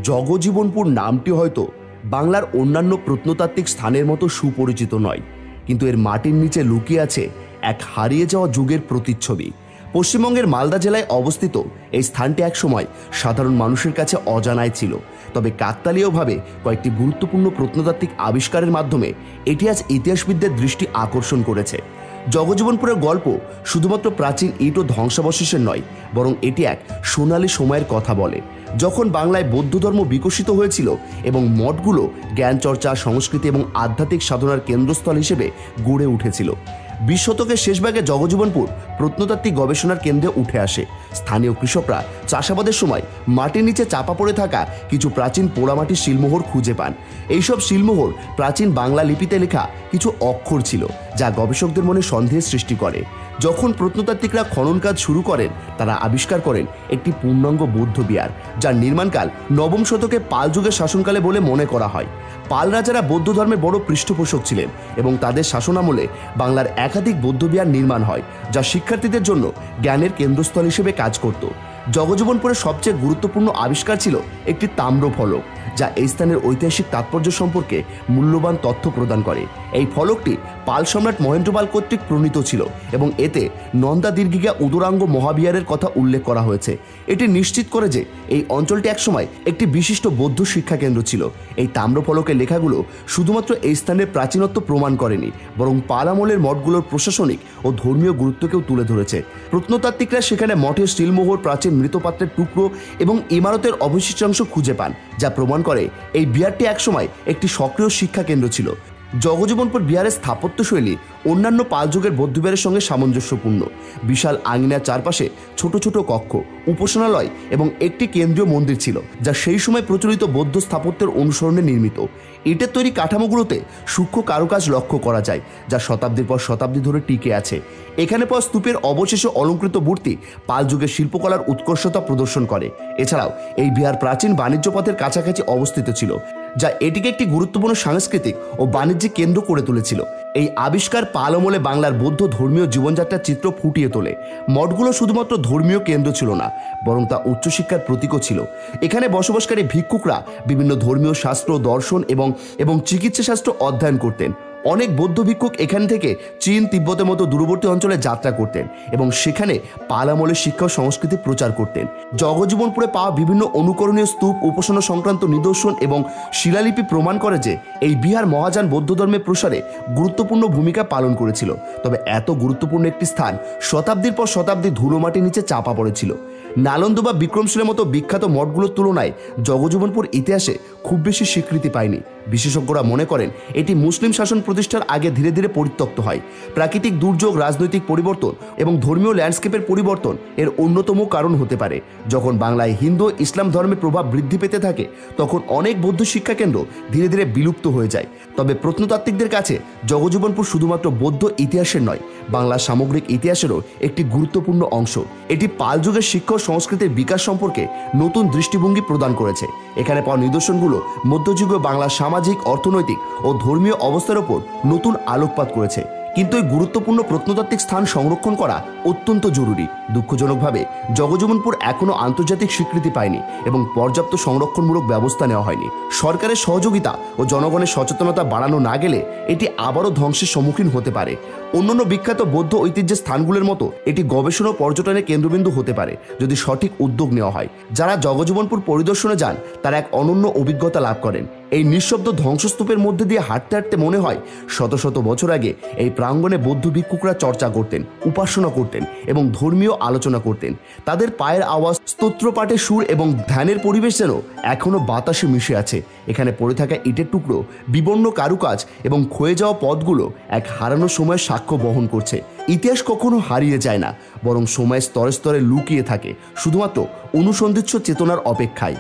জগজীবনপুর নামটি হয়তো বাংলার অন্যান্য প্রত্নতাত্ত্বিক স্থানের মতো সুপরিচিত নয়, কিন্তু এর মাটির নিচে লুকিয়ে আছে এক হারিয়ে যাওয়া যুগের প্রতিচ্ছবি। পশ্চিমবঙ্গের মালদা জেলায় অবস্থিত এই স্থানটি একসময় সাধারণ মানুষের কাছে অজানায় ছিল, তবে কাকতালীয়ভাবে কয়েকটি গুরুত্বপূর্ণ প্রত্নতাত্ত্বিক আবিষ্কারের মাধ্যমে এটি আজ ইতিহাসবিদদের দৃষ্টি আকর্ষণ করেছে। জগজীবনপুরের গল্প শুধুমাত্র প্রাচীন ইট ও ধ্বংসাবশেষের নয়, বরং এটি এক সোনালী সময়ের কথা বলে, যখন বাংলায় বৌদ্ধ ধর্ম বিকশিত হয়েছিল এবং মঠগুলো জ্ঞানচর্চা, সংস্কৃতি এবং আধ্যাত্মিক সাধনার কেন্দ্রস্থল হিসেবে গড়ে উঠেছিল। 20 শতকের শেষভাগে জগজীবনপুর প্রত্নতাত্ত্বিক গবেষণার কেন্দ্রে উঠে আসে। স্থানীয় কৃষকরা চাষাবাদের সময় মাটির নিচে চাপা পড়ে থাকা কিছু প্রাচীন পোড়ামাটির শিলমোহর খুঁজে পান। এইসব শিলমোহর প্রাচীন বাংলা লিপিতে লেখা কিছু অক্ষর ছিল, যা গবেষকদের মনে সন্দেহের সৃষ্টি করে। যখন প্রত্নতাত্ত্বিকরা খনন কাজ শুরু করেন, তারা আবিষ্কার করেন একটি পূর্ণাঙ্গ বৌদ্ধ বিহার, যার নির্মাণকাল নবম শতকে পাল যুগের শাসনকালে বলে মনে করা হয়। পাল রাজারা বৌদ্ধ ধর্মের বড় পৃষ্ঠপোষক ছিলেন এবং তাদের শাসনামলে বাংলার একাধিক বৌদ্ধবিহার নির্মাণ হয়, যা শিক্ষার্থীদের জন্য জ্ঞানের কেন্দ্রস্থল হিসেবে কাজ করত। জগজীবনপুরের সবচেয়ে গুরুত্বপূর্ণ আবিষ্কার ছিল একটি তাম্রফলক, যা এই স্থানের ঐতিহাসিক তাৎপর্য সম্পর্কে মূল্যবান তথ্য প্রদান করে। এই ফলকটি পাল সম্রাট মহেন্দ্রপাল কর্তৃক প্রণীত ছিল এবং এতে নন্দা দীর্ঘিকা উদরাঙ্গ মহাবিহারের কথা উল্লেখ করা হয়েছে। এটি নিশ্চিত করে যে এই অঞ্চলটি একসময় একটি বিশিষ্ট বৌদ্ধ শিক্ষা কেন্দ্র ছিল। এই তাম্রফলকের লেখাগুলো শুধুমাত্র এই স্থানের প্রাচীনত্ব প্রমাণ করেনি, বরং পাল আমলের মঠগুলোর প্রশাসনিক ও ধর্মীয় গুরুত্বকেও তুলে ধরেছে। প্রত্নতাত্ত্বিকরা সেখানে মঠের শিলমোহর, প্রাচীন মৃৎপাত্রের টুকরো এবং ইমারতের অবশিষ্টাংশ খুঁজে পান, যা প্রমাণ করে এই বিহারটি একসময় একটি সক্রিয় শিক্ষা কেন্দ্র ছিল। জগজীবনপুর বিহারের স্থাপত্যশৈলী অন্যান্য পাল যুগের বৌদ্ধবিহারের সঙ্গে সামঞ্জস্যপূর্ণ। বিশাল আঙিনার চারপাশে ছোট ছোট কক্ষ, উপাসনালয় এবং একটি কেন্দ্রীয় মন্দির ছিল, যা সেই সময় প্রচলিত বৌদ্ধ স্থাপত্যের অনুসরণে নির্মিত। ইটের তৈরি কাঠামোগুলোতে সূক্ষ্ম কারুকাজ লক্ষ্য করা যায়, যা শতাব্দীর পর শতাব্দী ধরে টিকে আছে। এখানে পাওয়া স্তূপের অবশেষে অলঙ্কৃত মূর্তি পাল যুগের শিল্পকলার উৎকর্ষতা প্রদর্শন করে। এছাড়াও এই বিহার প্রাচীন বাণিজ্য পথের কাছাকাছি অবস্থিত ছিল, যা এটিকে একটি গুরুত্বপূর্ণ সাংস্কৃতিক ও বাণিজ্যিক কেন্দ্র করে তুলেছিল। এই আবিষ্কার পাল আমলে বাংলার বৌদ্ধ ধর্মীয় জীবনযাত্রার চিত্র ফুটিয়ে তোলে। মঠগুলো শুধুমাত্র ধর্মীয় কেন্দ্র ছিল না, বরং তা উচ্চশিক্ষার প্রতীকও ছিল। এখানে বসবাসকারী ভিক্ষুকরা বিভিন্ন ধর্মীয় শাস্ত্র, দর্শন এবং চিকিৎসা শাস্ত্র অধ্যয়ন করতেন। অনেক বৌদ্ধ ভিক্ষুক এখান থেকে চীন, তিব্বতের মতো দূরবর্তী অঞ্চলে যাত্রা করতেন এবং সেখানে পাল আমলের শিক্ষা ও সংস্কৃতি প্রচার করতেন। জগজীবনপুরে পাওয়া বিভিন্ন অনুকরণীয় স্তূপ, উপাসনা সংক্রান্ত নিদর্শন এবং শিলালিপি প্রমাণ করে যে এই বিহার মহাযান বৌদ্ধ ধর্মের প্রসারে গুরুত্বপূর্ণ ভূমিকা পালন করেছিল। তবে এত গুরুত্বপূর্ণ একটি স্থান শতাব্দীর পর শতাব্দী ধুলোমাটির নিচে চাপা পড়েছিল। নালন্দা বা বিক্রমশিলার মতো বিখ্যাত মঠগুলোর তুলনায় জগজীবনপুর ইতিহাসে খুব বেশি স্বীকৃতি পায়নি। বিশেষজ্ঞরা মনে করেন এটি মুসলিম শাসন প্রতিষ্ঠার আগে ধীরে ধীরে পরিত্যক্ত হয়। প্রাকৃতিক দুর্যোগ, রাজনৈতিক পরিবর্তন এবং ধর্মীয় ল্যান্ডস্কেপের পরিবর্তন এর অন্যতম কারণ হতে পারে। যখন বাংলায় হিন্দু ও ইসলাম ধর্মের প্রভাব বৃদ্ধি পেতে থাকে, তখন অনেক বৌদ্ধ শিক্ষাকেন্দ্র ধীরে ধীরে বিলুপ্ত হয়ে যায়। তবে প্রত্নতাত্ত্বিকদের কাছে জগজীবনপুর শুধুমাত্র বৌদ্ধ ইতিহাসের নয়, বাংলার সামগ্রিক ইতিহাসেরও একটি গুরুত্বপূর্ণ অংশ। এটি পাল যুগের শিক্ষা ও সংস্কৃতির বিকাশ সম্পর্কে নতুন দৃষ্টিভঙ্গি প্রদান করেছে। এখানে পাওয়া নিদর্শনগুলো মধ্যযুগীয় বাংলার সামাজিক, অর্থনৈতিক ও ধর্মীয় অবস্থার উপর নতুন আলোকপাত করেছে। কিন্তু এই গুরুত্বপূর্ণ প্রত্নতাত্ত্বিক স্থান সংরক্ষণ করা অত্যন্ত জরুরি। দুঃখজনকভাবে জগজীবনপুর এখনও আন্তর্জাতিক স্বীকৃতি পায়নি এবং পর্যাপ্ত সংরক্ষণমূলক ব্যবস্থা নেওয়া হয়নি। সরকারের সহযোগিতা ও জনগণের সচেতনতা বাড়ানো না গেলে এটি আবারও ধ্বংসের সম্মুখীন হতে পারে। অন্যান্য বিখ্যাত বৌদ্ধ ঐতিহ্যের স্থানগুলোর মতো এটি গবেষণা ও পর্যটনের কেন্দ্রবিন্দু হতে পারে, যদি সঠিক উদ্যোগ নেওয়া হয়। যারা জগজীবনপুর পরিদর্শনে যান, তারা এক অনন্য অভিজ্ঞতা লাভ করেন। এই নিঃশব্দ ধ্বংসস্তূপের মধ্যে দিয়ে হাঁটতে হাঁটতে মনে হয় শত শত বছর আগে এই প্রাঙ্গণে বৌদ্ধ ভিক্ষুকরা চর্চা করতেন, উপাসনা করতেন এবং ধর্মীয় আলোচনা করতেন। তাদের পায়ের আওয়াজ, স্তোত্রপাঠের সুর এবং ধ্যানের পরিবেশ যেন এখনও বাতাসে মিশে আছে। এখানে পড়ে থাকা ইটের টুকরো, বিবর্ণ কারুকাজ এবং ক্ষয়ে যাওয়া পথগুলো এক হারানো সময়ের সাক্ষ্য বহন করছে। ইতিহাস কখনো হারিয়ে যায় না, বরং সময়ের স্তরে স্তরে লুকিয়ে থাকে, শুধুমাত্র অনুসন্ধিৎস চেতনার অপেক্ষায়।